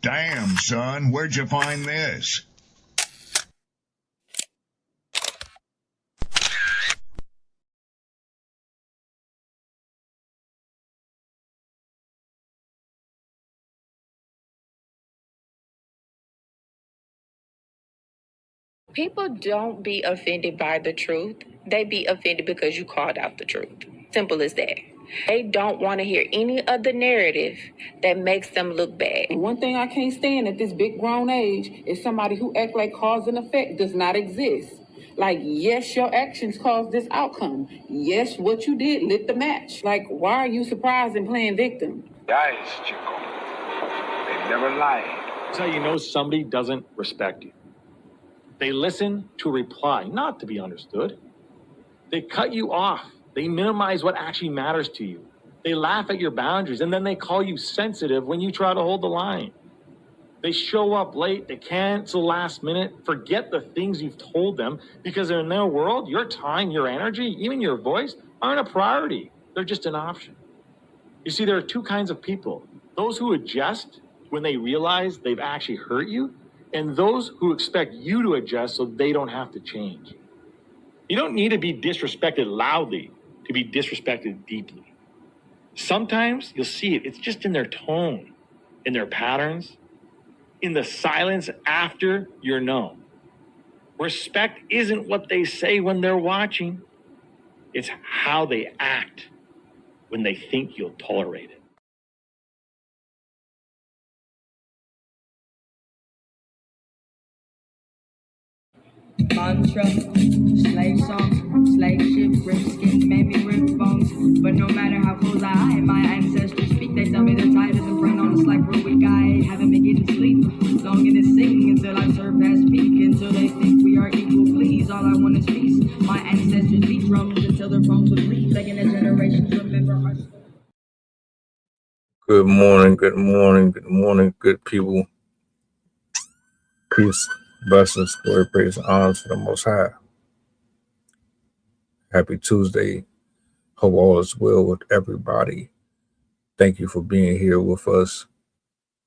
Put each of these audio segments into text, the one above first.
Damn, son, where'd you find this? People don't be offended by the truth. They be offended because you called out the truth. Simple as that. They don't want to hear any other narrative that makes them look bad. And one thing I can't stand at this big grown age is somebody who act like cause and effect does not exist. Like, yes, your actions caused this outcome. Yes, what you did lit the match. Like, why are you surprised and playing victim? Guys, Chico, they never lie. That's how you know somebody doesn't respect you. They listen to reply, not to be understood. They cut you off. They minimize what actually matters to you. They laugh at your boundaries, and then they call you sensitive when you try to hold the line. They show up late. They cancel last minute, forget the things you've told them, because in their world, your time, your energy, even your voice aren't a priority. They're just an option. You see, there are two kinds of people. Those who adjust when they realize they've actually hurt you, and those who expect you to adjust so they don't have to change. You don't need to be disrespected loudly to be disrespected deeply. Sometimes you'll see it. It's just in their tone, in their patterns, in the silence after you're known. Respect isn't what they say when they're watching. It's how they act when they think you'll tolerate it. Mantra, slave song, slave ship, rip skin, made me rip bones. But no matter how close I hide, my ancestors speak. They tell me they're tired of the front on us like we're weak. I haven't been getting sleep, longing to sing until I surpass peak. Until they think we are equal, please. All I want is peace. My ancestors beat drums until their bones would bleed, begging the generations remember our story. Good morning, good morning, good morning, good people. Peace, blessings, glory, praise, and honor to the Most High. Happy Tuesday. Hope all is well with everybody. Thank you for being here with us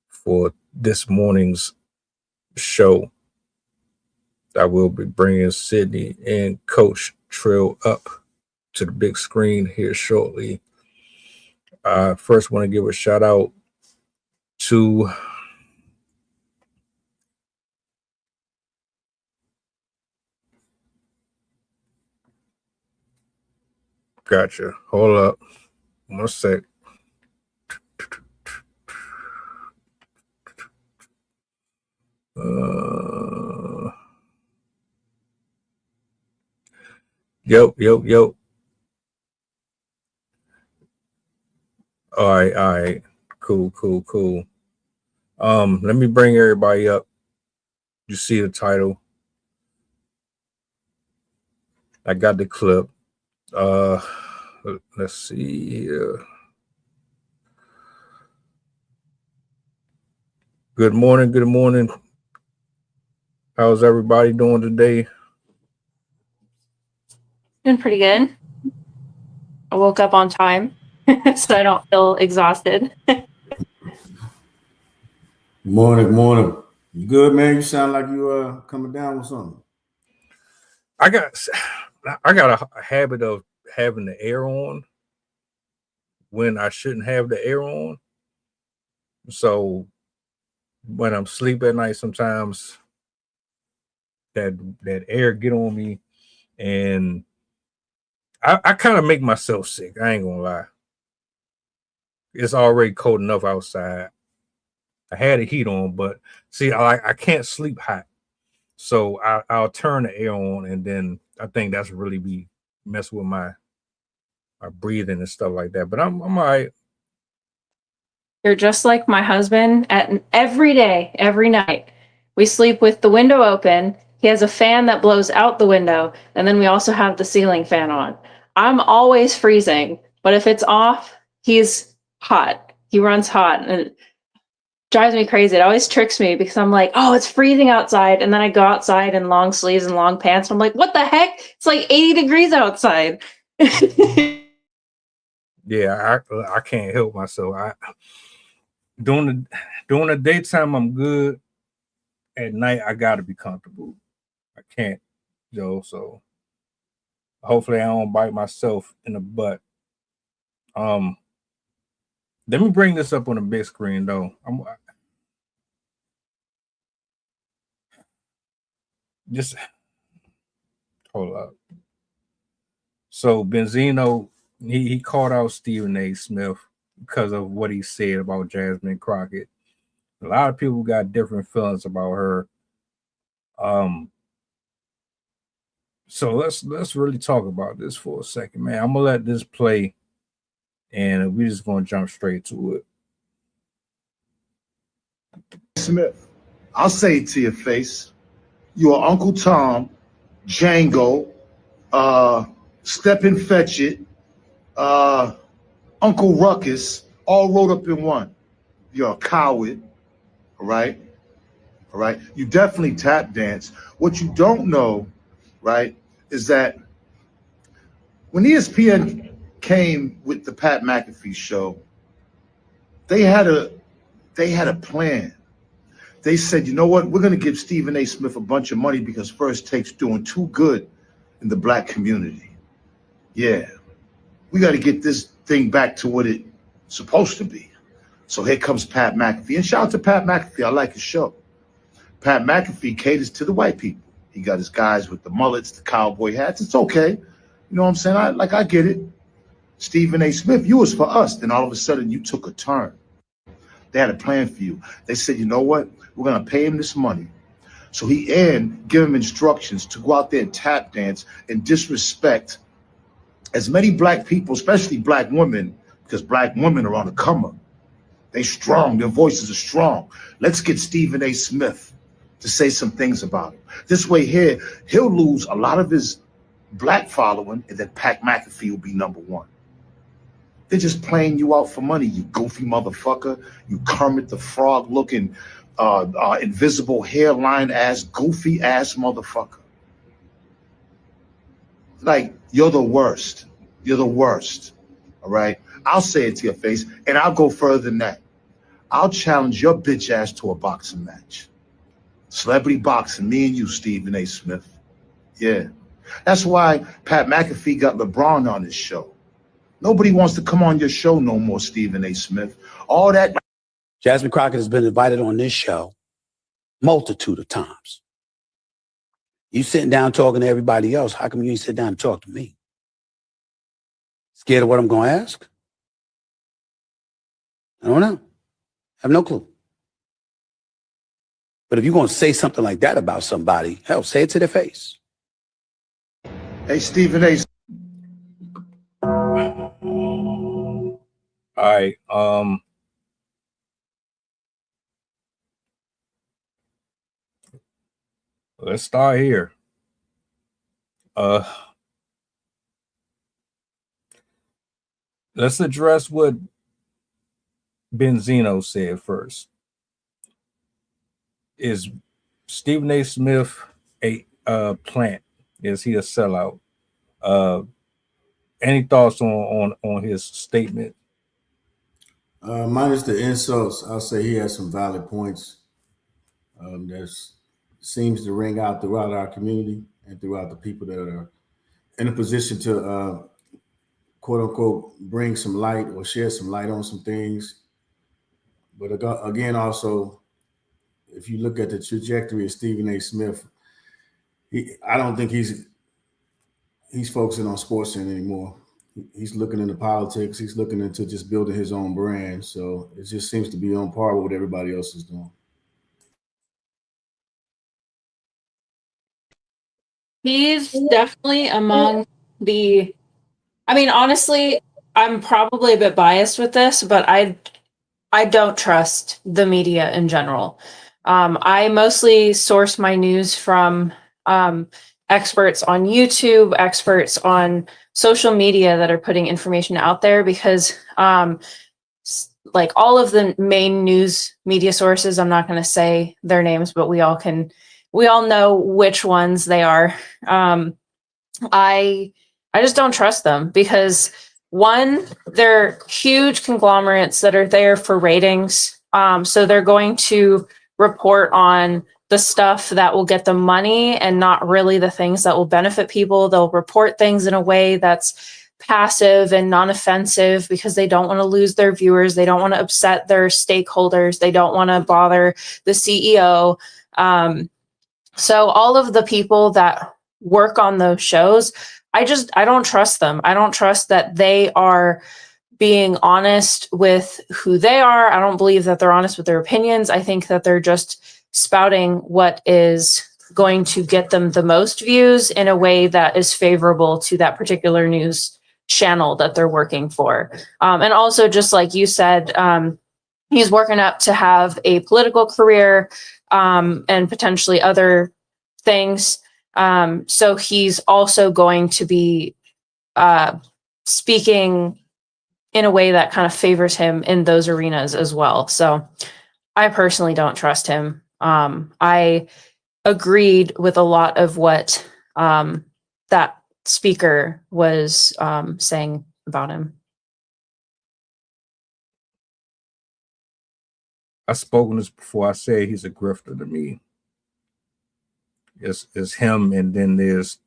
for this morning's show. I will be bringing Sydney and Coach Trill up to the big screen here shortly. I first want to give a shout out to Gotcha. Hold up. 1 sec. Yo. All right. Cool. Let me bring everybody up. You see the title. I got the clip. Let's see here. Good morning. How's everybody doing today? Doing pretty good. I woke up on time, so I don't feel exhausted. Morning. You good, man? You sound like you coming down with something. I got a habit of having the air on when I shouldn't have the air on. So when I'm sleeping at night, sometimes that air get on me, and I kind of make myself sick. I ain't gonna lie. It's already cold enough outside. I had the heat on, but see, I can't sleep hot. So I'll turn the air on, and then I think that's really be messing with my breathing and stuff like that. But I'm all right. You're just like my husband. Every day, every night, we sleep with the window open. He has a fan that blows out the window, and then we also have the ceiling fan on. I'm always freezing, but if it's off, he's hot. He runs hot, and it drives me crazy. It always tricks me because I'm like, oh, it's freezing outside, and then I go outside in long sleeves and long pants, and I'm like, what the heck? It's like 80 degrees outside. Yeah, I can't help myself. During the daytime, I'm good. At night, I gotta be comfortable. I can't, so hopefully I don't bite myself in the butt. Let me bring this up on the big screen though. Just hold up. So Benzino, he called out Stephen A. Smith because of what he said about Jasmin Crocket. A lot of people got different feelings about her. So let's really talk about this for a second, man. I'm gonna let this play, and we're just gonna jump straight to it. Smith, I'll say it to your face. You are Uncle Tom, Django, Step and Fetch It, Uncle Ruckus, all rolled up in one. You're a coward, all right? All right? You definitely tap dance. What you don't know, right, is that when ESPN came with the Pat McAfee show, they had a plan. They said, you know what, we're going to give Stephen A. Smith a bunch of money because First Take's doing too good in the black community. Yeah, we got to get this thing back to what it's supposed to be. So here comes Pat McAfee. And shout out to Pat McAfee. I like his show. Pat McAfee caters to the white people. He got his guys with the mullets, the cowboy hats. It's okay. You know what I'm saying? I get it. Stephen A. Smith, you was for us. Then all of a sudden you took a turn. They had a plan for you. They said, you know what? We're going to pay him this money. So give him instructions to go out there and tap dance and disrespect as many black people, especially black women, because black women are on the come up. They strong. Their voices are strong. Let's get Stephen A. Smith to say some things about him. This way here, he'll lose a lot of his black following, and then Pat McAfee will be number one. They're just playing you out for money, you goofy motherfucker. You Kermit the Frog looking, invisible hairline ass, goofy ass motherfucker. Like, you're the worst. You're the worst. All right? I'll say it to your face, and I'll go further than that. I'll challenge your bitch ass to a boxing match. Celebrity boxing, me and you, Stephen A. Smith. Yeah. That's why Pat McAfee got LeBron on his show. Nobody wants to come on your show no more, Stephen A. Smith. All that. Jasmin Crocket has been invited on this show multitude of times. You sitting down talking to everybody else. How come you ain't sit down and talk to me? Scared of what I'm going to ask? I don't know. I have no clue. But if you're going to say something like that about somebody, hell, say it to their face. Hey, Stephen A. All right. Let's start here. Let's address what Benzino said first. Is Stephen A. Smith a plant? Is he a sellout? Any thoughts on his statement? Minus the insults, I'll say he has some valid points. That seems to ring out throughout our community and throughout the people that are in a position to quote unquote bring some light or share some light on some things. But again, also, if you look at the trajectory of Stephen A. Smith, I don't think he's focusing on sports anymore. He's looking into politics. He's looking into just building his own brand. So it just seems to be on par with what everybody else is doing. He's definitely among the, I mean, honestly, I'm probably a bit biased with this, but I don't trust the media in general. I mostly source my news from experts on YouTube, experts on social media that are putting information out there, because like all of the main news media sources, I'm not going to say their names, but we all know which ones they are. I just don't trust them because, one, they're huge conglomerates that are there for ratings. So they're going to report on the stuff that will get them money and not really the things that will benefit people. They'll report things in a way that's passive and non-offensive because they don't want to lose their viewers. They don't want to upset their stakeholders. They don't want to bother the CEO. So all of the people that work on those shows, I don't trust them. I don't trust that they are being honest with who they are. I don't believe that they're honest with their opinions. I think that they're just spouting what is going to get them the most views in a way that is favorable to that particular news channel that they're working for. And also, just like you said, he's working up to have a political career and potentially other things. So he's also going to be speaking in a way that kind of favors him in those arenas as well. So I personally don't trust him. I agreed with a lot of what that speaker was saying about him. I've spoken this before. I say he's a grifter to me. It's him, and then there's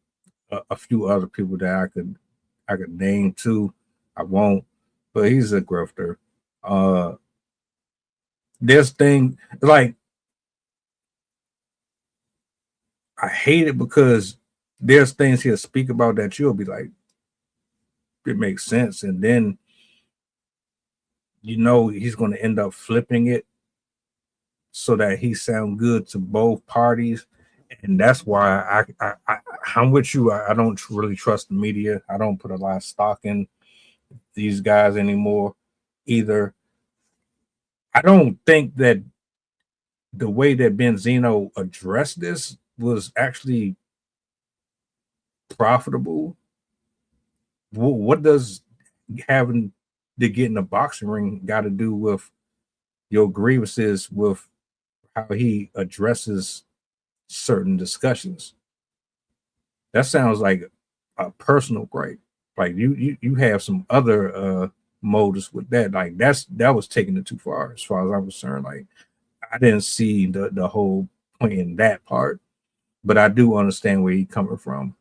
a few other people that I could name too. I won't, but he's a grifter. This thing, like, I hate it because there's things he'll speak about that you'll be like, it makes sense, and then he's going to end up flipping it so that he sound good to both parties. And that's why I'm with you. I don't really trust the media. I don't put a lot of stock in these guys anymore either. I don't think that the way that Benzino addressed this was actually profitable. What does having to get in a boxing ring got to do with your grievances with how he addresses certain discussions? That sounds like a personal gripe. Like you have some other motives with that. Like that was taking it too far as I was concerned. Like I didn't see the whole point in that part, but I do understand where he's coming from.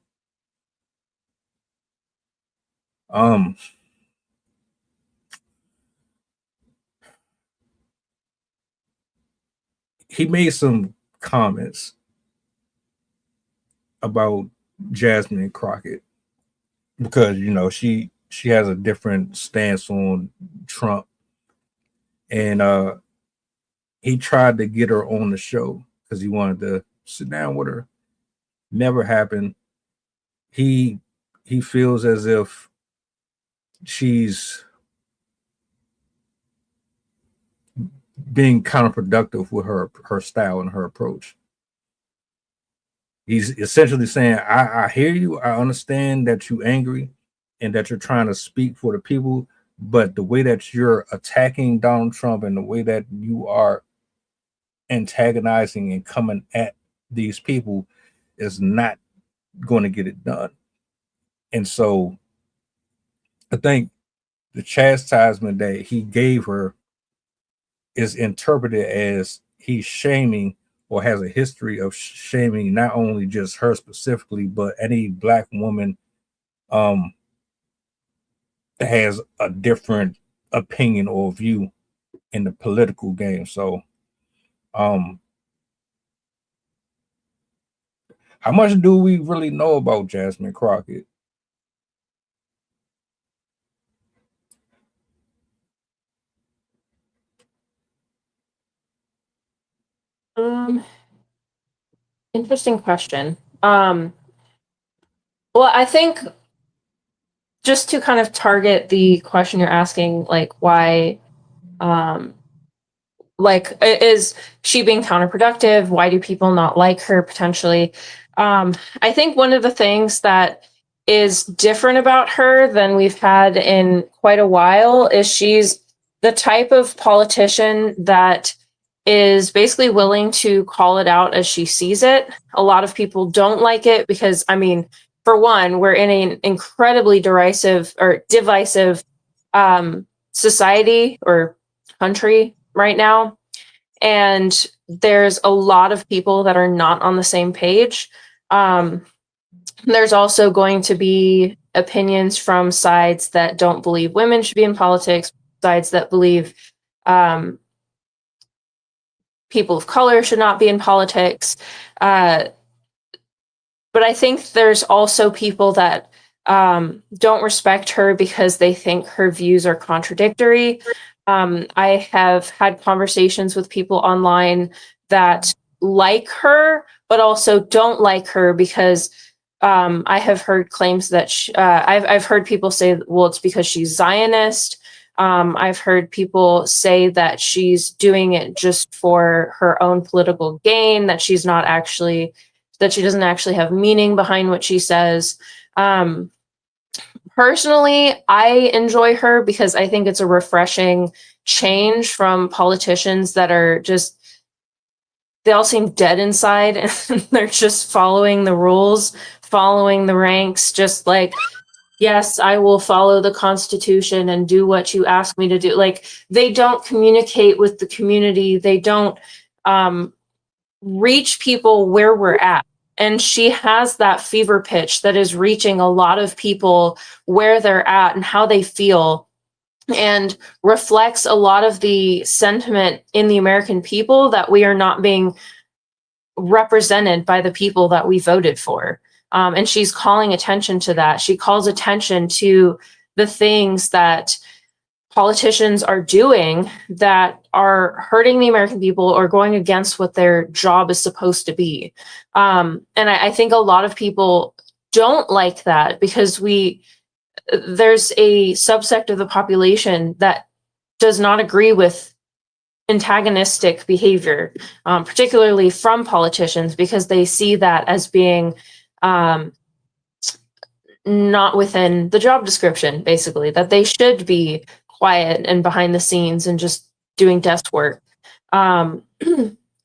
He made some comments about Jasmin Crocket because she has a different stance on Trump, and he tried to get her on the show because he wanted to sit down with her. Never happened. He feels as if she's being counterproductive with her style and her approach. He's essentially saying, I hear you, I understand that you're angry and that you're trying to speak for the people, but the way that you're attacking Donald Trump and the way that you are antagonizing and coming at these people is not going to get it done. And so I think the chastisement that he gave her is interpreted as he's shaming or has a history of shaming not only just her specifically, but any Black woman that has a different opinion or view in the political game. So how much do we really know about Jasmin Crocket? Interesting question. Well, I think just to kind of target the question you're asking, like why, like is she being counterproductive? Why do people not like her potentially? I think one of the things that is different about her than we've had in quite a while is she's the type of politician that is basically willing to call it out as she sees it. A lot of people don't like it because, I mean, for one, we're in an incredibly divisive society or country. right now. And there's a lot of people that are not on the same page. There's also going to be opinions from sides that don't believe women should be in politics, sides that believe people of color should not be in politics. But I think there's also people that don't respect her because they think her views are contradictory. I have had conversations with people online that like her, but also don't like her because I have heard claims that I've heard people say, well, it's because she's Zionist. I've heard people say that she's doing it just for her own political gain, that she doesn't actually have meaning behind what she says. Personally, I enjoy her because I think it's a refreshing change from politicians that are just, they all seem dead inside and they're just following the rules, following the ranks, just like, yes, I will follow the Constitution and do what you ask me to do. Like, they don't communicate with the community. They don't reach people where we're at. And she has that fever pitch that is reaching a lot of people where they're at and how they feel, and reflects a lot of the sentiment in the American people that we are not being represented by the people that we voted for. And she's calling attention to that. She calls attention to the things that politicians are doing that are hurting the American people or going against what their job is supposed to be. And I think a lot of people don't like that because there's a subsect of the population that does not agree with antagonistic behavior, particularly from politicians, because they see that as being not within the job description, basically, that they should be quiet and behind the scenes and just doing desk work.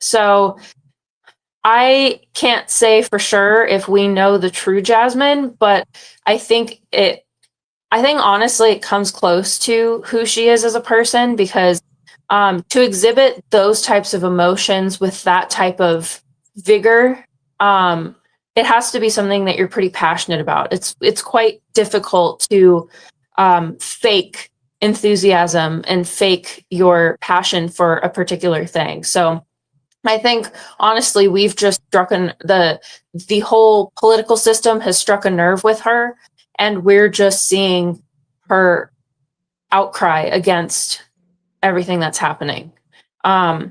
So I can't say for sure if we know the true Jasmine, but I think honestly it comes close to who she is as a person, because to exhibit those types of emotions with that type of vigor, it has to be something that you're pretty passionate about. It's quite difficult to fake enthusiasm and fake your passion for a particular thing. So I think honestly we've just struck the whole political system has struck a nerve with her, and we're just seeing her outcry against everything that's happening. Yeah.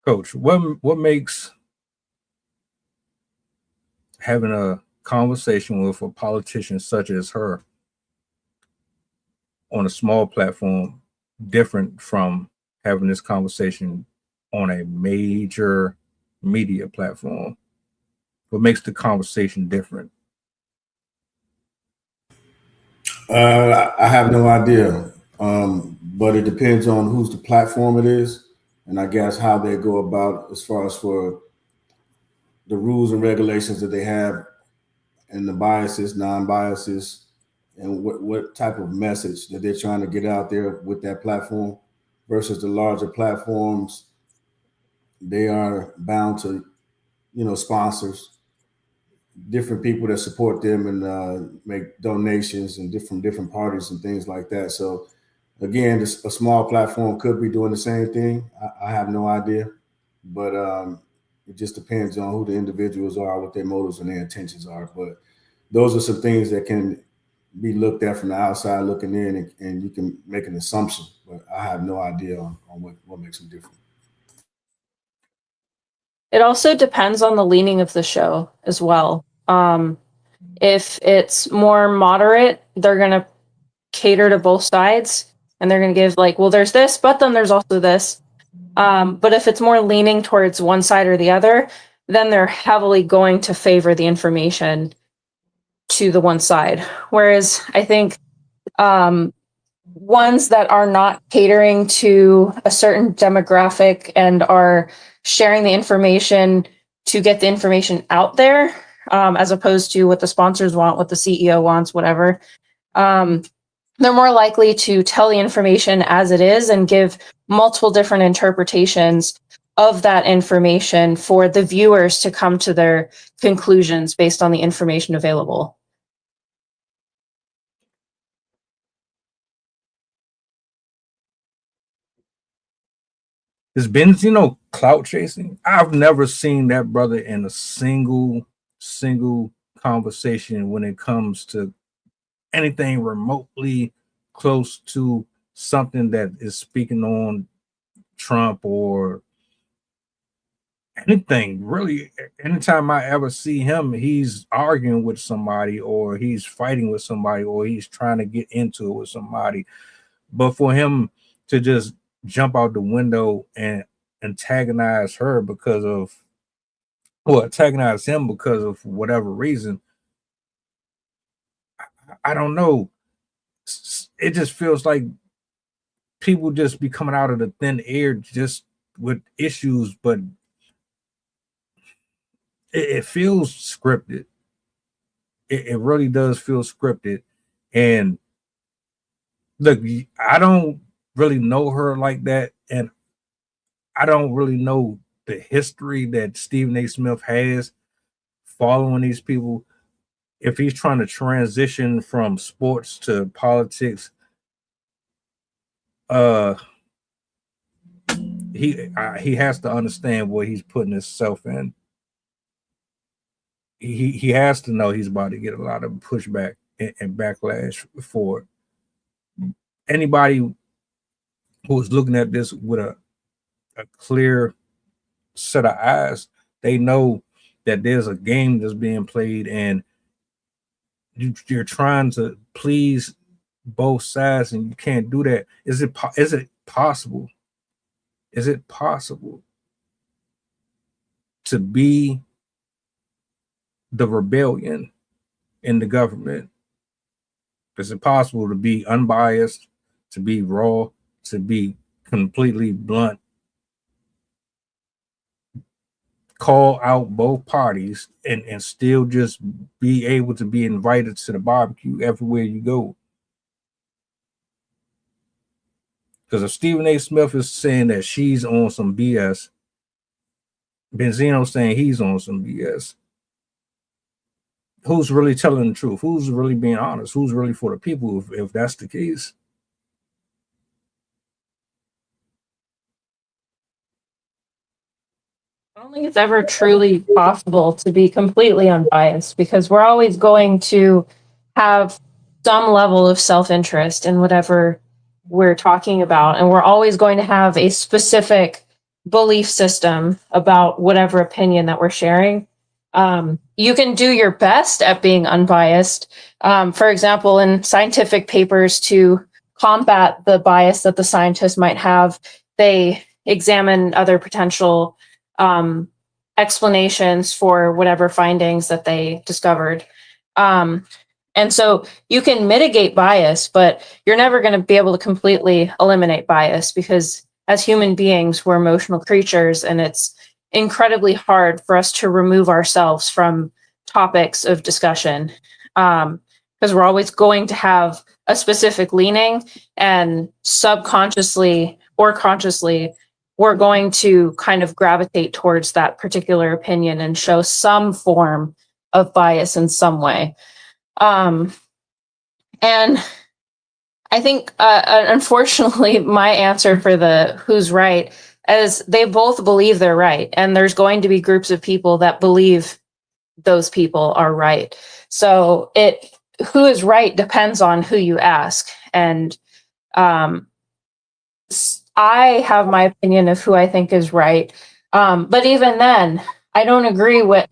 Coach, what makes having a conversation with a politician such as her on a small platform different from having this conversation on a major media platform? What makes the conversation different? I have no idea, but it depends on whose the platform it is, and I guess how they go about as far as for the rules and regulations that they have, and the biases, non-biases, and what type of message that they're trying to get out there with that platform versus the larger platforms. They are bound to, sponsors, different people that support them and make donations and different parties and things like that. So again, a small platform could be doing the same thing. I have no idea, but it just depends on who the individuals are, what their motives and their intentions are. But those are some things that can be looked at from the outside looking in, and you can make an assumption, but I have no idea on what makes them different. It also depends on the leaning of the show as well. If it's more moderate, they're going to cater to both sides, and they're going to give like, well, there's this, but then there's also this. But if it's more leaning towards one side or the other, then they're heavily going to favor the information to the one side. Whereas I think ones that are not catering to a certain demographic and are sharing the information to get the information out there, as opposed to what the sponsors want, what the CEO wants, whatever, They're more likely to tell the information as it is and give multiple different interpretations of that information for the viewers to come to their conclusions based on the information available. Is Benzino clout chasing? I've never seen that brother in a single conversation when it comes to anything remotely close to something that is speaking on Trump or anything really. Anytime I ever see him, he's arguing with somebody or he's fighting with somebody or he's trying to get into it with somebody. But for him to just jump out the window and antagonize her because of, well, antagonize him because of whatever reason, I don't know. It just feels like people just be coming out of the thin air just with issues, but it feels scripted. It really does feel scripted. And look, I don't really know her like that, and I don't really know the history that Stephen A. Smith has following these people. If he's trying to transition from sports to politics, he has to understand what he's putting himself in. He has to know he's about to get a lot of pushback and backlash for it. Anybody who's looking at this with a clear set of eyes, they know that there's a game that's being played and you're trying to please both sides and you can't do that. Is it possible? Is it possible to be the rebellion in the government? Is it possible to be unbiased, to be raw, to be completely blunt, call out both parties and still just be able to be invited to the barbecue everywhere you go? Because if Stephen A. Smith is saying that she's on some BS, Benzino saying he's on some BS, who's really telling the truth? Who's really being honest? Who's really for the people if that's the case? I don't think it's ever truly possible to be completely unbiased because we're always going to have some level of self-interest in whatever we're talking about. And we're always going to have a specific belief system about whatever opinion that we're sharing. You can do your best at being unbiased. For example, in scientific papers to combat the bias that the scientists might have, they examine other potential explanations for whatever findings that they discovered. And so you can mitigate bias, but you're never going to be able to completely eliminate bias because as human beings, we're emotional creatures, and it's incredibly hard for us to remove ourselves from topics of discussion because we're always going to have a specific leaning, and subconsciously or consciously, we're going to kind of gravitate towards that particular opinion and show some form of bias in some way. And I think, unfortunately, my answer for the who's right is they both believe they're right. And there's going to be groups of people that believe those people are right. So who is right depends on who you ask. And I have my opinion of who I think is right. But even then, I don't agree with,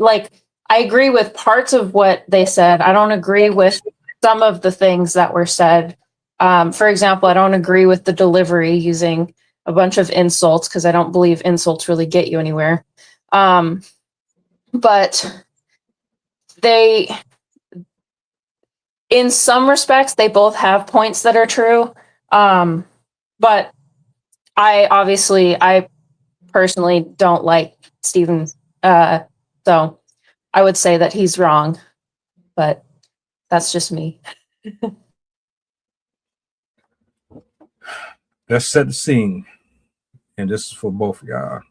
I agree with parts of what they said. I don't agree with some of the things that were said. For example, I don't agree with the delivery using a bunch of insults because I don't believe insults really get you anywhere. But in some respects, they both have points that are true. But I personally don't like Stephen. So I would say that he's wrong, but that's just me. let's set the scene, and this is for both of y'all.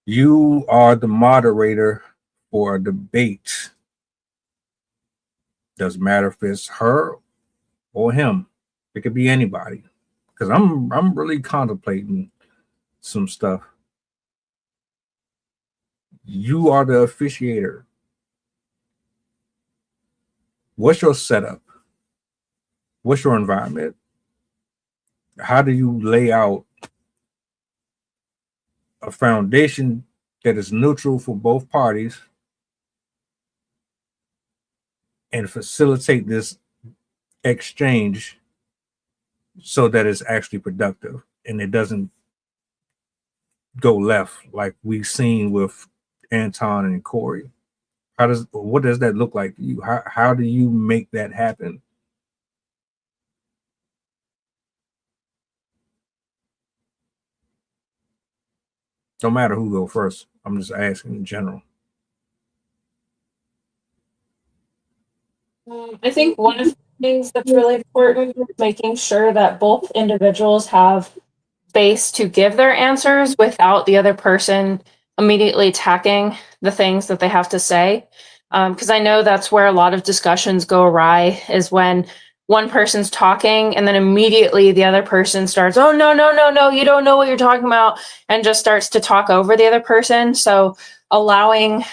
You are the moderator for a debate. Doesn't matter if it's her or him. It could be anybody. Because I'm really contemplating some stuff. You are the officiator. What's your setup? What's your environment? How do you lay out a foundation that is neutral for both parties and facilitate this exchange so that it's actually productive and it doesn't go left like we've seen with Anton and Corey? What does that look like to you? How do you make that happen? Don't matter who go first. I'm just asking in general. I think one of the things that's really important is making sure that both individuals have space to give their answers without the other person immediately attacking the things that they have to say. Because I know that's where a lot of discussions go awry, is when one person's talking and then immediately the other person starts, oh, no, you don't know what you're talking about, and just starts to talk over the other person. So allowing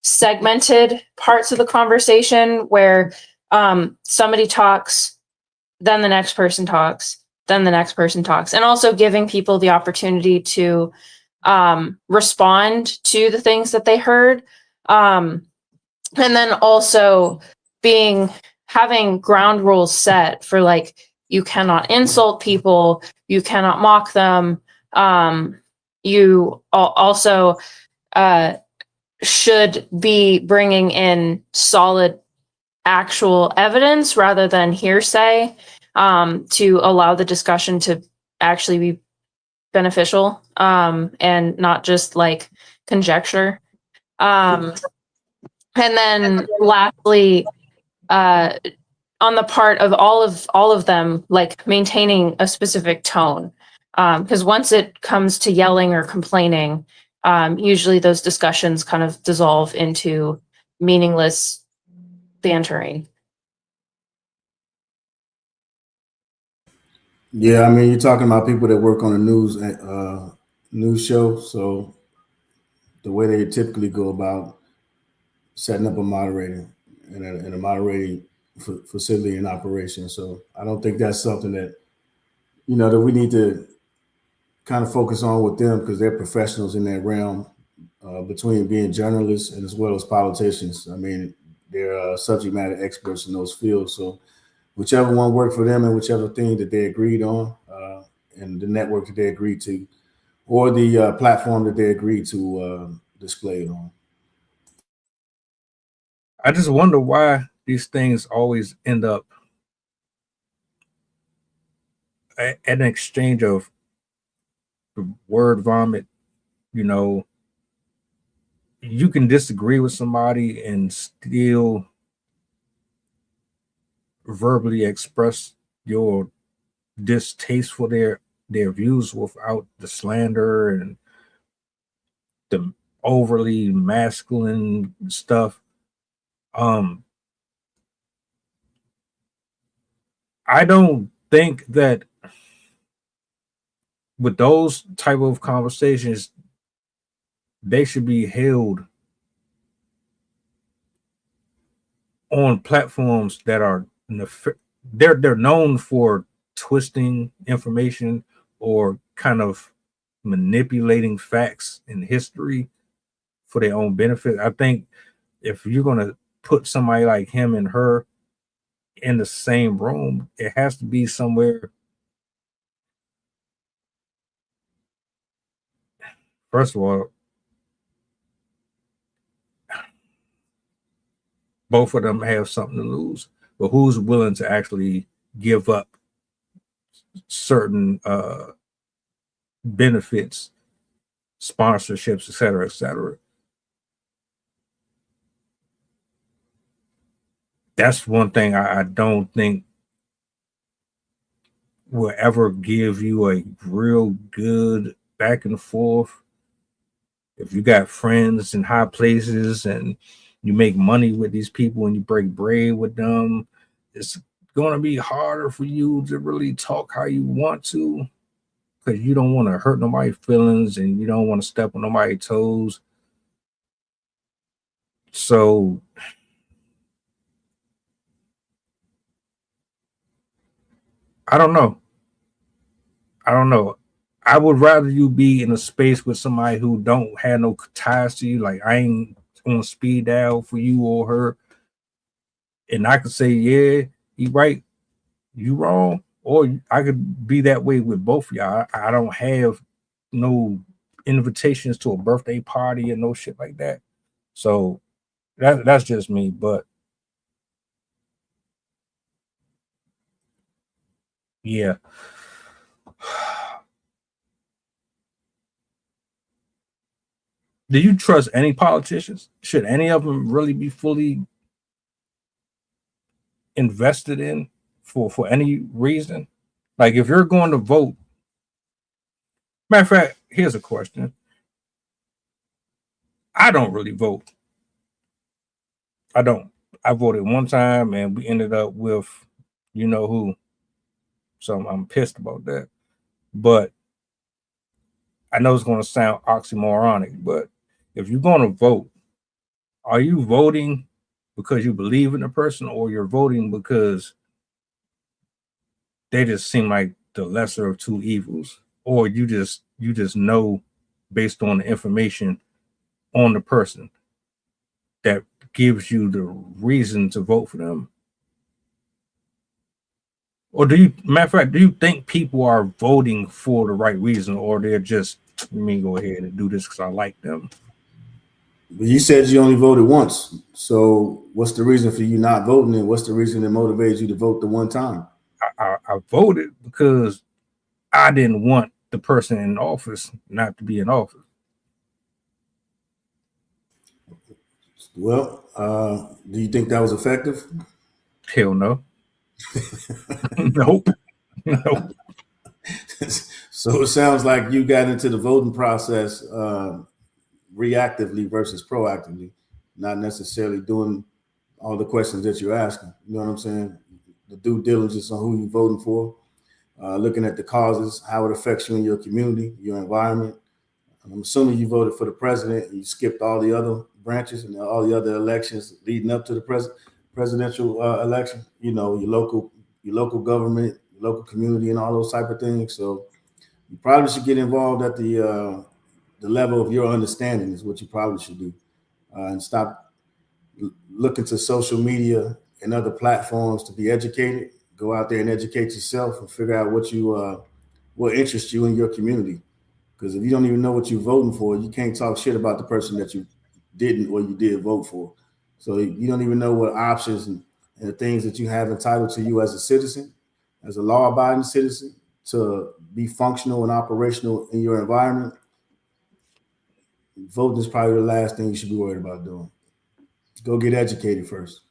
segmented parts of the conversation where somebody talks, then the next person talks, then the next person talks, and also giving people the opportunity to respond to the things that they heard. And then also having ground rules set for, like, you cannot insult people, you cannot mock them. You also should be bringing in solid actual evidence rather than hearsay, to allow the discussion to actually be beneficial, and not just like conjecture. And then lastly, on the part of all of them, like maintaining a specific tone, because once it comes to yelling or complaining, usually those discussions kind of dissolve into meaningless bantering. Yeah, I mean, you're talking about people that work on a news show. So the way they typically go about setting up a moderator and a moderating facility and operation. So I don't think that's something that, that we need to kind of focus on with them, because they're professionals in that realm, between being journalists and as well as politicians. I mean, they're subject matter experts in those fields. So whichever one worked for them and whichever thing that they agreed on, and the network that they agreed to, or the platform that they agreed to display it on. I just wonder why these things always end up at an exchange of word vomit. You can disagree with somebody and still verbally express your distaste for their views without the slander and the overly masculine stuff. I don't think that with those type of conversations, they should be held on platforms that are they're known for twisting information or kind of manipulating facts in history for their own benefit. I think if you're going to put somebody like him and her in the same room, it has to be somewhere. First of all, both of them have something to lose, but who's willing to actually give up certain benefits, sponsorships, et cetera, et cetera? That's one thing I don't think will ever give you a real good back and forth. If you got friends in high places and you make money with these people and you break bread with them, it's going to be harder for you to really talk how you want to, because you don't want to hurt nobody's feelings and you don't want to step on nobody's toes. So I don't know. I don't know. I would rather you be in a space with somebody who don't have no ties to you. Like, I ain't on speed dial for you or her, and I could say, yeah, he right, you wrong, or I could be that way with both of y'all. I don't have no invitations to a birthday party and no shit like that. So that's just me. But yeah. Do you trust any politicians? Should any of them really be fully invested in for any reason? Like, if you're going to vote, matter of fact, here's a question. I don't really vote. I don't. I voted one time and we ended up with you know who. So I'm pissed about that. But I know it's going to sound oxymoronic, but if you're going to vote, are you voting because you believe in the person, or you're voting because they just seem like the lesser of two evils, or you just know based on the information on the person that gives you the reason to vote for them? Or do you, matter of fact, do you think people are voting for the right reason, or they're just, let me go ahead and do this because I like them? But you said you only voted once. So what's the reason for you not voting, and what's the reason that motivates you to vote the one time? I voted because I didn't want the person in office not to be in office. Well, do you think that was effective? Hell no. Nope. Nope. So it sounds like you got into the voting process reactively versus proactively, not necessarily doing all the questions that you're asking. You know what I'm saying? The due diligence on who you're voting for, looking at the causes, how it affects you in your community, your environment. I'm assuming you voted for the president and you skipped all the other branches and all the other elections leading up to the presidential election. You know, your local government, your local community, and all those type of things. So you probably should get involved at the level of your understanding is what you probably should do, and stop looking to social media and other platforms to be educated. Go out there and educate yourself and figure out what interests you in your community. Because if you don't even know what you're voting for, you can't talk shit about the person that you didn't or you did vote for. So you don't even know what options and the things that you have entitled to you as a citizen, as a law-abiding citizen, to be functional and operational in your environment. Voting is probably the last thing you should be worried about doing. Go get educated first,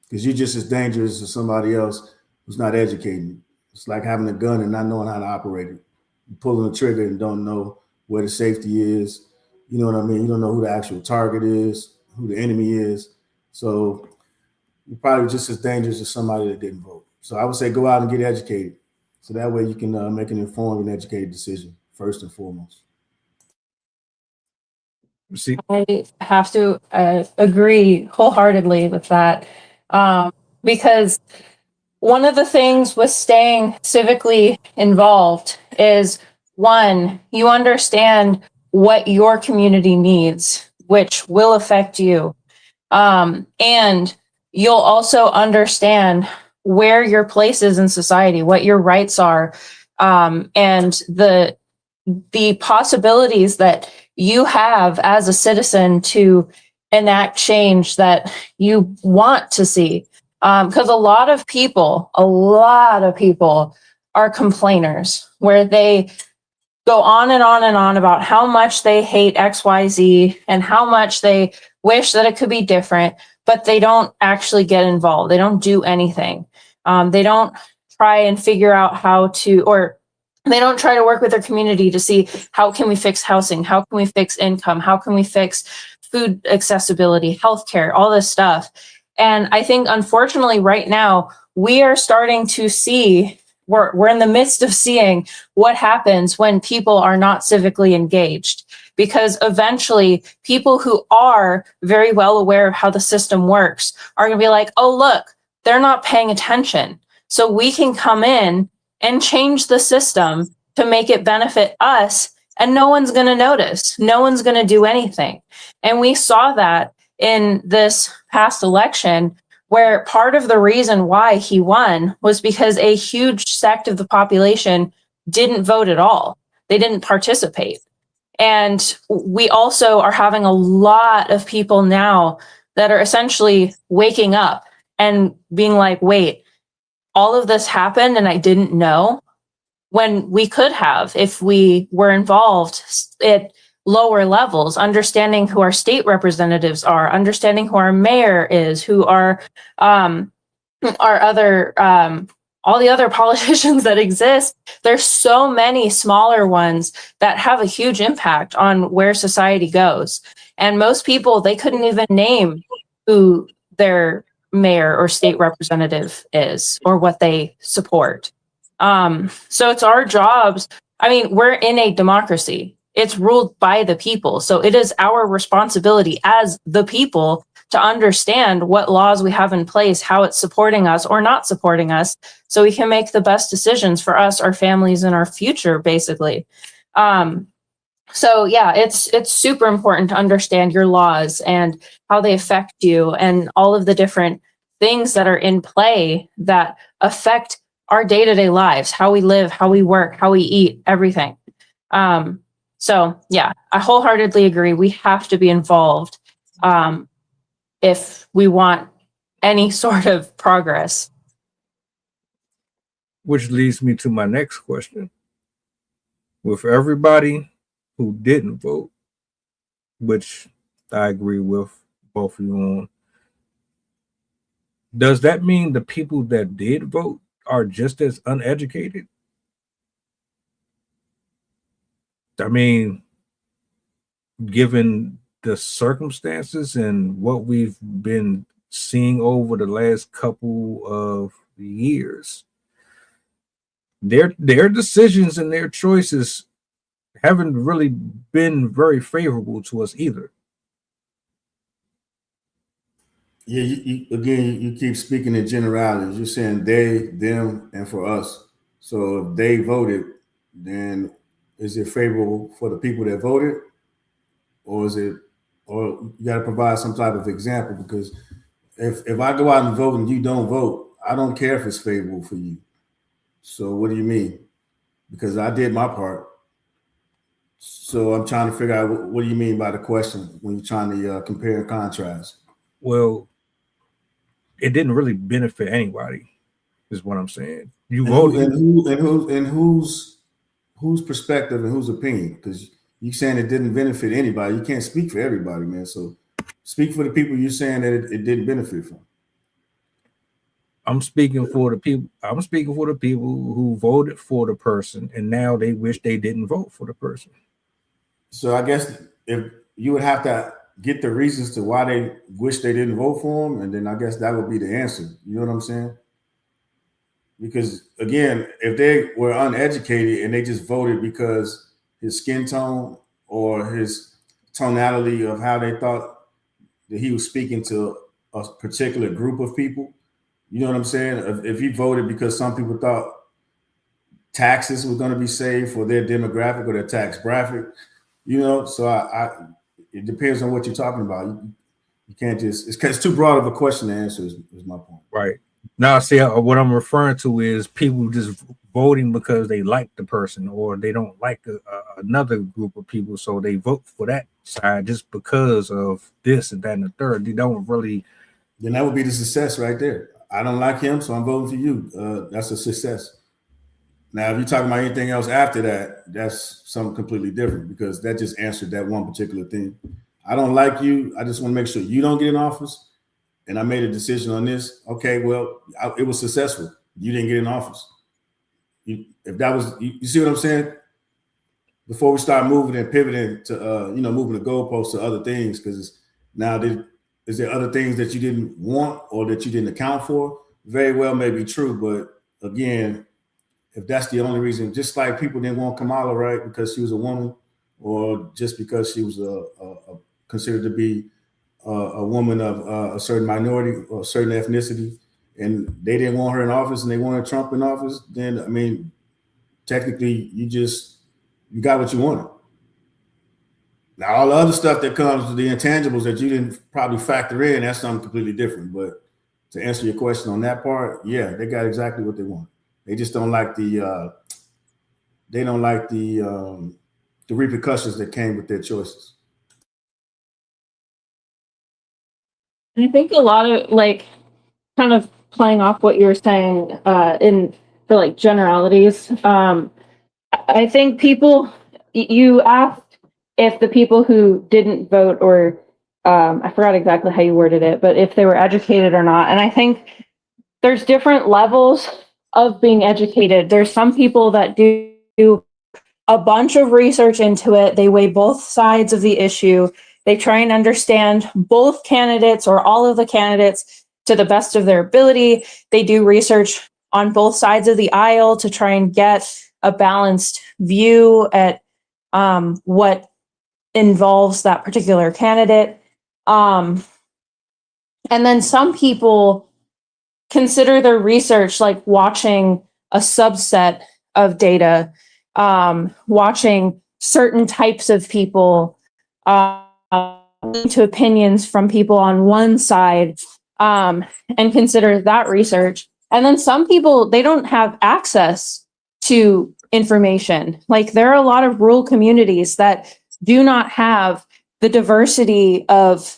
because you're just as dangerous as somebody else who's not educated. It's like having a gun and not knowing how to operate it. You're pulling the trigger and don't know where the safety is. You know what I mean? You don't know who the actual target is, who the enemy is. So you're probably just as dangerous as somebody that didn't vote. So I would say go out and get educated, so that way you can make an informed and educated decision first and foremost. See, I have to agree wholeheartedly with that, because one of the things with staying civically involved is, one, you understand what your community needs, which will affect you. And you'll also understand where your place is in society, what your rights are, and the possibilities that you have as a citizen to enact change that you want to see. Because a lot of people are complainers, where they go on and on and on about how much they hate XYZ and how much they wish that it could be different, but they don't actually get involved. They don't do anything. They don't try and figure out how to, or they don't try to work with their community to see how can we fix housing, how can we fix income, how can we fix food accessibility, healthcare, all this stuff. And I think, unfortunately, right now, we are starting to see, we're in the midst of seeing what happens when people are not civically engaged. Because eventually, people who are very well aware of how the system works are going to be like, oh, look, they're not paying attention. So we can come in and change the system to make it benefit us, and no one's going to notice. No one's going to do anything. And we saw that in this past election, where part of the reason why he won was because a huge sect of the population didn't vote at all. They didn't participate. And we also are having a lot of people now that are essentially waking up and being like, wait, all of this happened and I didn't know, when we could have if we were involved at lower levels, understanding who our state representatives are, understanding who our mayor is, who are other all the other politicians that exist. There's so many smaller ones that have a huge impact on where society goes. And most people, they couldn't even name who their mayor or state representative is or what they support. So it's our jobs. I mean, we're in a democracy. It's ruled by the people. So it is our responsibility as the people to understand what laws we have in place, how it's supporting us or not supporting us, so we can make the best decisions for us, our families, and our future, basically. So yeah, it's super important to understand your laws and how they affect you and all of the different things that are in play that affect our day-to-day lives, how we live, how we work, how we eat, everything. So yeah, I wholeheartedly agree. We have to be involved if we want any sort of progress. Which leads me to my next question. With everybody who didn't vote, which I agree with both of you on, does that mean the people that did vote are just as uneducated? I mean, given the circumstances and what we've been seeing over the last couple of years, their decisions and their choices haven't really been very favorable to us either. Yeah, you keep speaking in generalities. You're saying they, them, and for us. So if they voted, then is it favorable for the people that voted, or is it, or you got to provide some type of example? Because if I go out and vote and you don't vote, I don't care if it's favorable for you. So what do you mean? Because I did my part. So I'm trying to figure out what do you mean by the question when you're trying to compare and contrast? Well, it didn't really benefit anybody, is what I'm saying. You And voted. whose perspective and whose opinion? Because you saying it didn't benefit anybody. You can't speak for everybody, man. So speak for the people you're saying that it didn't benefit from. I'm speaking for the people. I'm speaking for the people who voted for the person, and now they wish they didn't vote for the person. So I guess if you would have to get the reasons to why they wish they didn't vote for him, and then I guess that would be the answer. You know what I'm saying? Because again, if they were uneducated and they just voted because his skin tone or his tonality of how they thought that he was speaking to a particular group of people, you know what I'm saying? If he voted because some people thought taxes were going to be saved for their demographic or their tax bracket, you know, so it depends on what you're talking about. You can't just, it's too broad of a question to answer is my point. Right. Now, see, what I'm referring to is people just voting because they like the person or they don't like another group of people, so they vote for that side just because of this and that and the third. They don't really. Then that would be the success right there. I don't like him, so I'm voting for you. That's a success. Now, if you're talking about anything else after that, that's something completely different because that just answered that one particular thing. I don't like you. I just want to make sure you don't get in office. And I made a decision on this. Okay, well, it was successful. you didn't get in office. If that was, you see what I'm saying? Before we start moving and pivoting to, moving the goalposts to other things, because now is there other things that you didn't want or that you didn't account for? Very well may be true, but again, if that's the only reason, just like people didn't want Kamala, right, because she was a woman, or just because she was considered to be a woman of a certain minority or a certain ethnicity, and they didn't want her in office and they wanted Trump in office, then, I mean, technically you got what you wanted. Now, all the other stuff that comes with the intangibles that you didn't probably factor in, that's something completely different. But to answer your question on that part, yeah, they got exactly what they want. They just don't like the repercussions that came with their choices. I think a lot of kind of playing off what you were saying for like generalities. I think you asked if the people who didn't vote, or I forgot exactly how you worded it, but if they were educated or not. And I think there's different levels of being educated. There's some people that do a bunch of research into it. They weigh both sides of the issue. They try and understand both candidates or all of the candidates to the best of their ability. They do research on both sides of the aisle to try and get a balanced view at what involves that particular candidate. And then some people consider their research like watching a subset of data, watching certain types of people, to opinions from people on one side, and consider that research. And then some people, they don't have access to information. Like there are a lot of rural communities that do not have the diversity of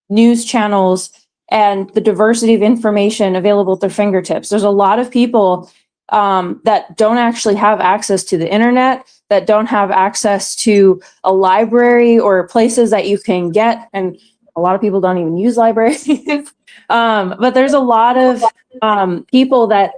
news channels and the diversity of information available at their fingertips. There's a lot of people that don't actually have access to the internet, that don't have access to a library or places that you can get. And a lot of people don't even use libraries. But there's a lot of people that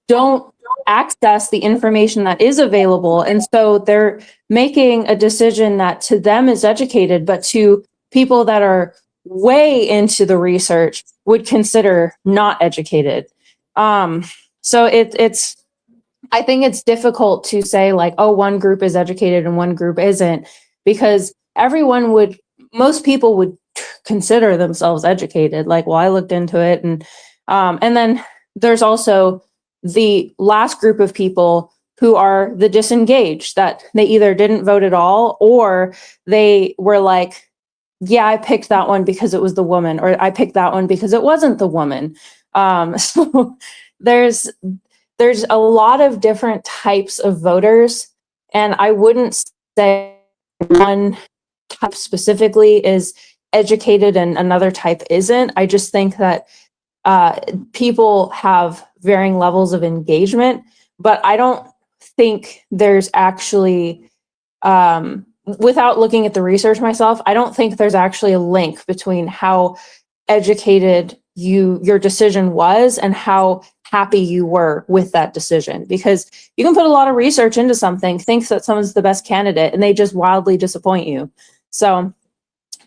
don't access the information that is available. And so they're making a decision that to them is educated, but to people that are way into the research would consider not educated. So it's I think it's difficult to say like, oh, one group is educated and one group isn't, because most people would consider themselves educated. Like, well, I looked into it, and then there's also the last group of people who are the disengaged, that they either didn't vote at all, or they were like, yeah, I picked that one because it was the woman, or I picked that one because it wasn't the woman. So there's a lot of different types of voters, and I wouldn't say one type specifically is educated and another type isn't. I just think that people have varying levels of engagement, but I don't think there's actually, without looking at the research myself, I don't think there's actually a link between how educated your decision was and how happy you were with that decision. Because you can put a lot of research into something, think that someone's the best candidate, and they just wildly disappoint you. So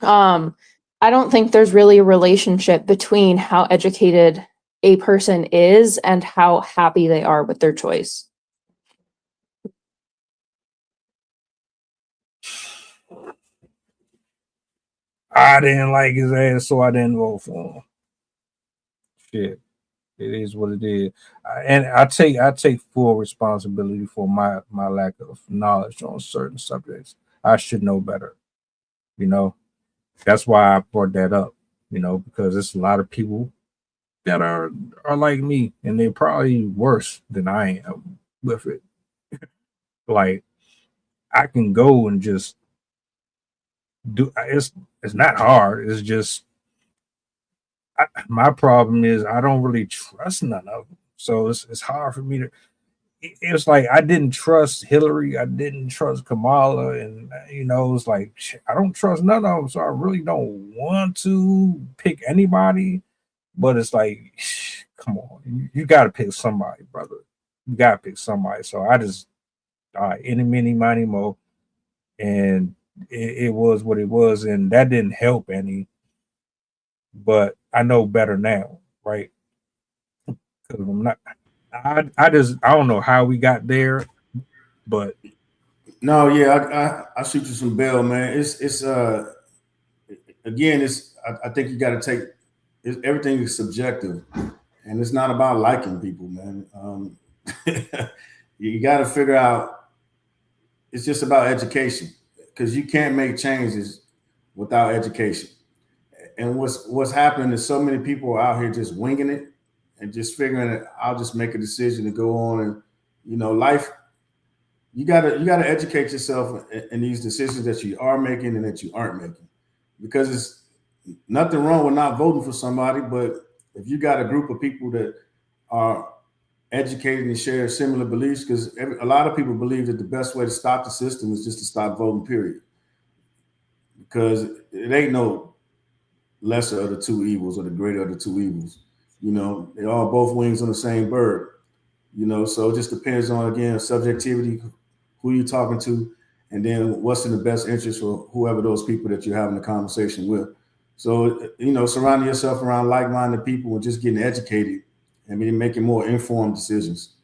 I don't think there's really a relationship between how educated a person is and how happy they are with their choice. I didn't like his ass, so I didn't vote for him. Shit, it is what it is, and I take full responsibility for my lack of knowledge on certain subjects. I should know better. You know, that's why I brought that up. You know, because there's a lot of people that are like me, and they're probably worse than I am with it. Like, I can go and just do it's not hard. It's just my problem is I don't really trust none of them. So it's hard for me to. It's like I didn't trust Hillary, I didn't trust Kamala, and it's like I don't trust none of them. So I really don't want to pick anybody. But it's like, come on, you got to pick somebody, brother. You got to pick somebody. So I just, all right, any, mini, money, mo, and it was what it was, and that didn't help any. But I know better now, right? Because I'm not. I don't know how we got there, but No, yeah, I shoot you some bail, man. It's again, I think you got to take everything is subjective, and it's not about liking people, man. You got to figure out. It's just about education because you can't make changes without education. And what's happening is so many people are out here just winging it and just figuring it. I'll just make a decision to go on, and life. You gotta educate yourself in these decisions that you are making and that you aren't making, because it's nothing wrong with not voting for somebody, but if you got a group of people that are educated and share similar beliefs, because a lot of people believe that the best way to stop the system is just to stop voting, period. Because it ain't no lesser of the two evils or the greater of the two evils. They all both wings on the same bird. So it just depends on, again, subjectivity, who you're talking to, and then what's in the best interest for whoever those people that you're having a conversation with. So, surrounding yourself around like-minded people and just getting educated and making more informed decisions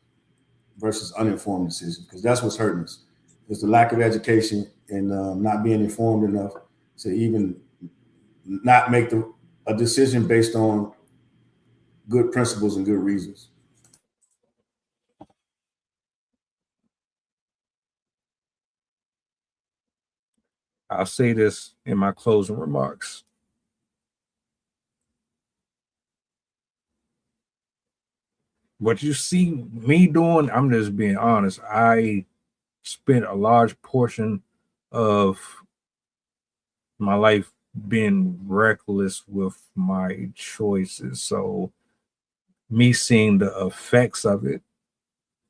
versus uninformed decisions, because that's what's hurting us. It's the lack of education and not being informed enough to even not make a decision based on good principles and good reasons. I'll say this in my closing remarks. What you see me doing, I'm just being honest. I spent a large portion of my life being reckless with my choices. So me seeing the effects of it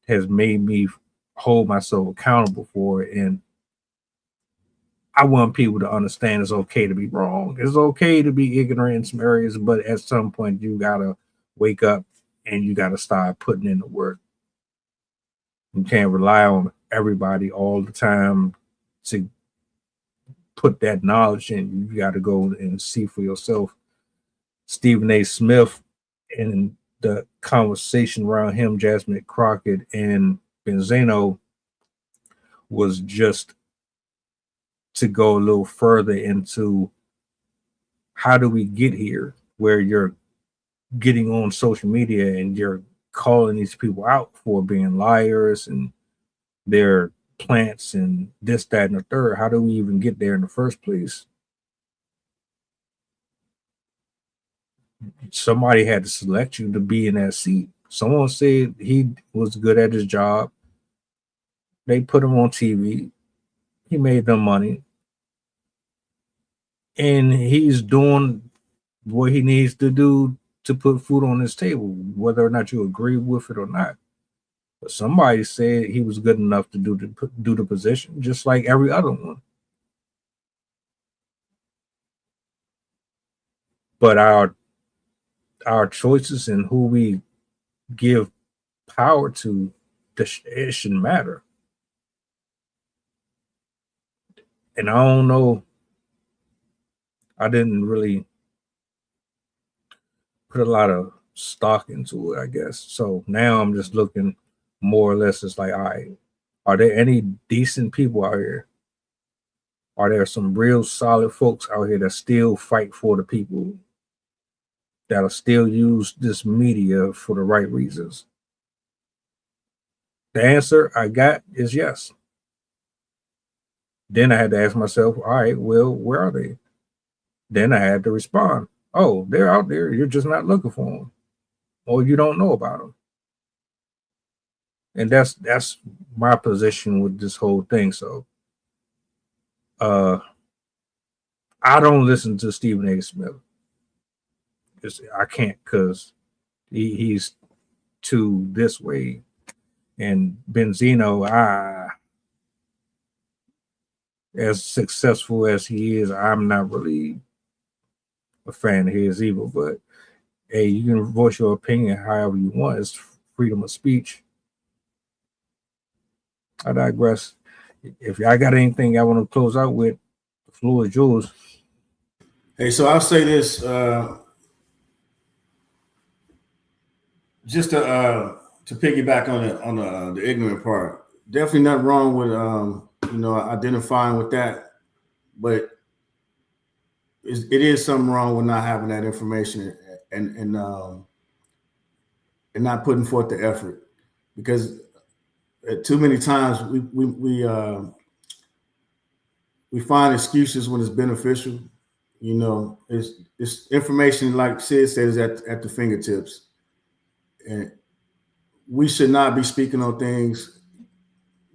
has made me hold myself accountable for it. And I want people to understand it's okay to be wrong. It's okay to be ignorant in some areas, but at some point you gotta wake up and you gotta start putting in the work. You can't rely on everybody all the time to put that knowledge in. You gotta go and see for yourself. Stephen A. Smith and the conversation around him, Jasmin Crocket and Benzino, was just to go a little further into how do we get here where you're getting on social media and you're calling these people out for being liars and their plants and this, that, and the third. How do we even get there in the first place? Somebody had to select you to be in that seat. Someone said he was good at his job. They put him on TV. He made them money. And he's doing what he needs to do to put food on his table, whether or not you agree with it or not. But somebody said he was good enough to do the position, just like every other one. But our choices and who we give power to, it shouldn't matter. And I don't know. I didn't really put a lot of stock into it, I guess. So now I'm just looking more or less. It's like, all right, are there any decent people out here? Are there some real solid folks out here that still fight for the people, that'll still use this media for the right reasons? The answer I got is yes. Then I had to ask myself, all right, well, where are they? Then I had to respond, oh, they're out there. You're just not looking for them, or you don't know about them. And that's my position with this whole thing. So I don't listen to Stephen A. Smith. I can't, because he's too this way. And Benzino, as successful as he is, I'm not really a fan of his either. But Hey, you can voice your opinion however you want. It's freedom of speech. I digress. If y'all got anything I want to close out with, the floor is yours. Hey, so I'll say this, just to piggyback on the ignorant part. Definitely nothing wrong with identifying with that, but it is something wrong with not having that information and not putting forth the effort, because too many times we find excuses when it's beneficial. You know, it's information, like Sid says, at the fingertips, and we should not be speaking on things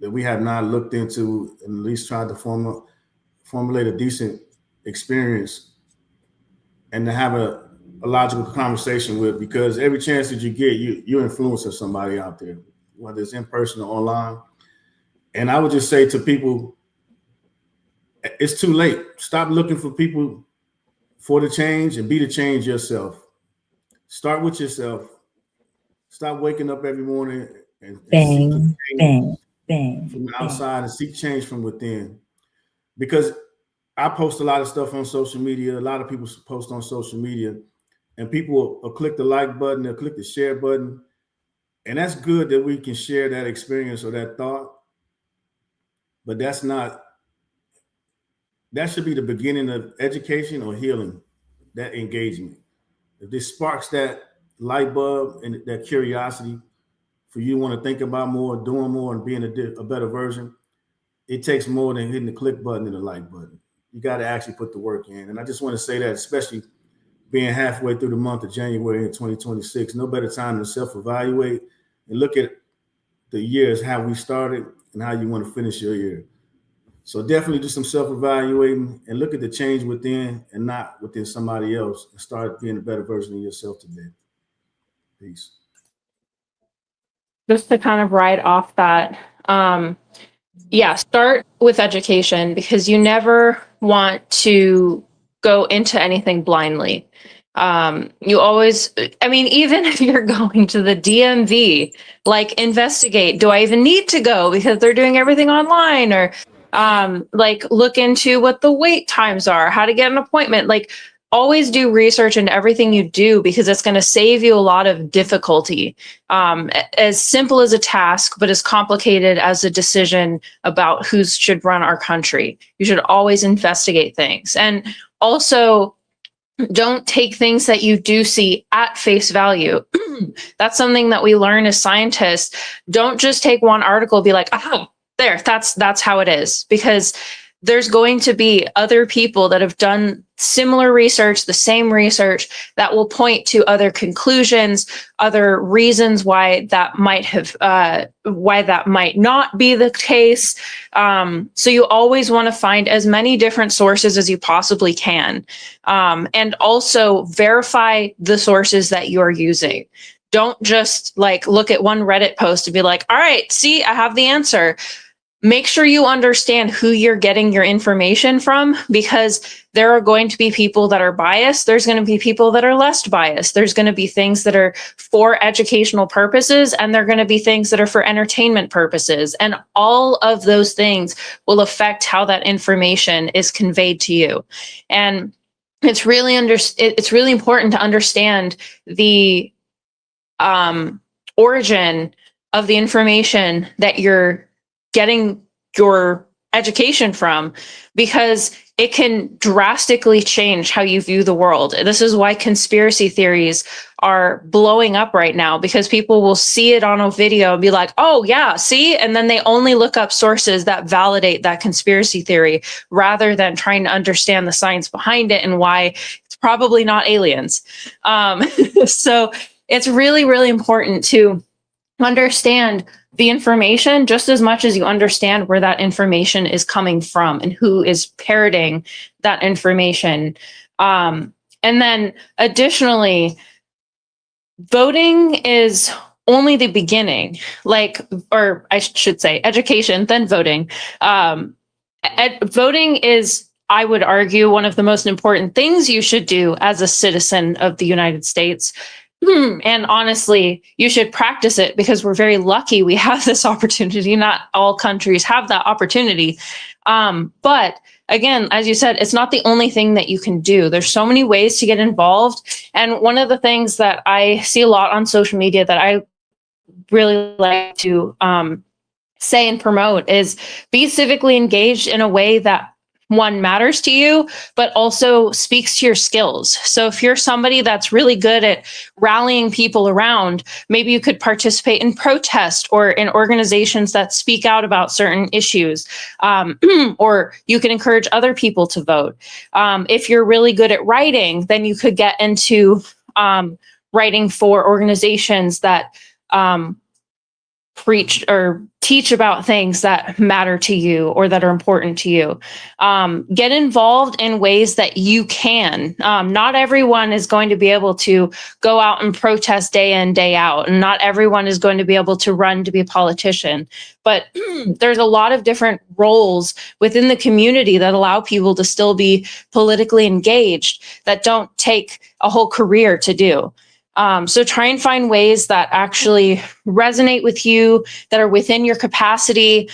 that we have not looked into and at least tried to formulate a decent experience and to have a logical conversation with, because every chance that you get, you're influencing somebody out there, whether it's in person or online. And I would just say to people, it's too late. Stop looking for people for the change and be the change yourself. Start with yourself. Stop waking up every morning and seek change from the outside and seek change from within. Because I post a lot of stuff on social media. A lot of people post on social media, and people will click the like button, they'll click the share button. And that's good that we can share that experience or that thought. But that should be the beginning of education or healing, that engagement. If this sparks that light bulb and that curiosity for you to want to think about more, doing more, and being a better version, it takes more than hitting the click button and the like button. You got to actually put the work in. And I just want to say that, especially being halfway through the month of January in 2026, no better time to self-evaluate and look at the years, how we started and how you want to finish your year. So definitely do some self-evaluating and look at the change within and not within somebody else, and start being a better version of yourself today. Peace. Just to kind of ride off that, start with education, because you never want to go into anything blindly. You always, even if you're going to the DMV, like, investigate, do I even need to go because they're doing everything online? Or look into what the wait times are, how to get an appointment. Like, always do research in everything you do, because it's going to save you a lot of difficulty. As simple as a task, but as complicated as a decision about who should run our country. You should always investigate things. And also, don't take things that you do see at face value. That's something that we learn as scientists. Don't just take one article, be like, that's how it is, because there's going to be other people that have done similar research, the same research, that will point to other conclusions, other reasons why that might not be the case. So you always want to find as many different sources as you possibly can. And also verify the sources that you're using. Don't just look at one Reddit post and be like, all right, see, I have the answer. Make sure you understand who you're getting your information from, because there are going to be people that are biased. There's going to be people that are less biased. There's going to be things that are for educational purposes, and there are going to be things that are for entertainment purposes. And all of those things will affect how that information is conveyed to you. And it's really important to understand the origin of the information that you're getting your education from, because it can drastically change how you view the world. This is why conspiracy theories are blowing up right now, because people will see it on a video and be like, oh yeah, see? And then they only look up sources that validate that conspiracy theory, rather than trying to understand the science behind it and why it's probably not aliens. So it's really, really important to understand the information just as much as you understand where that information is coming from and who is parroting that information. And then additionally, voting is only the beginning, or I should say education, then voting. Voting is I would argue, one of the most important things you should do as a citizen of the United States. And honestly, you should practice it because we're very lucky we have this opportunity. Not all countries have that opportunity. But again, as you said, it's not the only thing that you can do. There's so many ways to get involved. And one of the things that I see a lot on social media that I really like to say and promote is be civically engaged in a way that one matters to you, but also speaks to your skills. So if you're somebody that's really good at rallying people around, maybe you could participate in protest or in organizations that speak out about certain issues, or you can encourage other people to vote. If you're really good at writing, then you could get into writing for organizations that preach or teach about things that matter to you or that are important to you. Get involved in ways that you can. Not everyone is going to be able to go out and protest day in, day out, and not everyone is going to be able to run to be a politician. But there's a lot of different roles within the community that allow people to still be politically engaged that don't take a whole career to do. So try and find ways that actually resonate with you, that are within your capacity.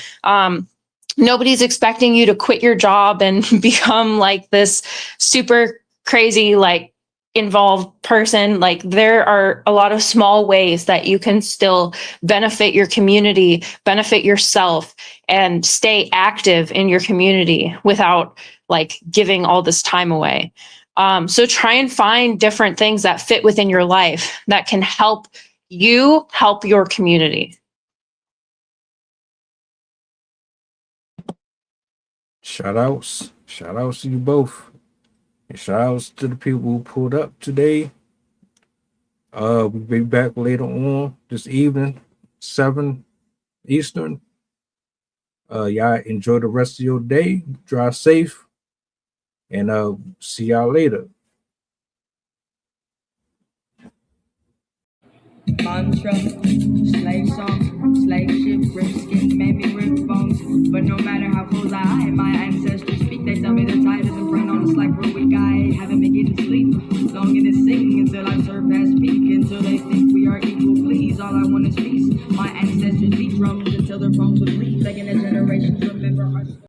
Nobody's expecting you to quit your job and become like this super crazy, like involved person. Like there are a lot of small ways that you can still benefit your community, benefit yourself, and stay active in your community without like giving all this time away. So try and find different things that fit within your life that can help you help your community. Shout outs to you both. And shout outs to the people who pulled up today. We'll be back later on this evening, 7 Eastern. Y'all enjoy the rest of your day. Drive safe. And see y'all later. Mantra, slave song, slave ship, rip skin, made me rip bones, but no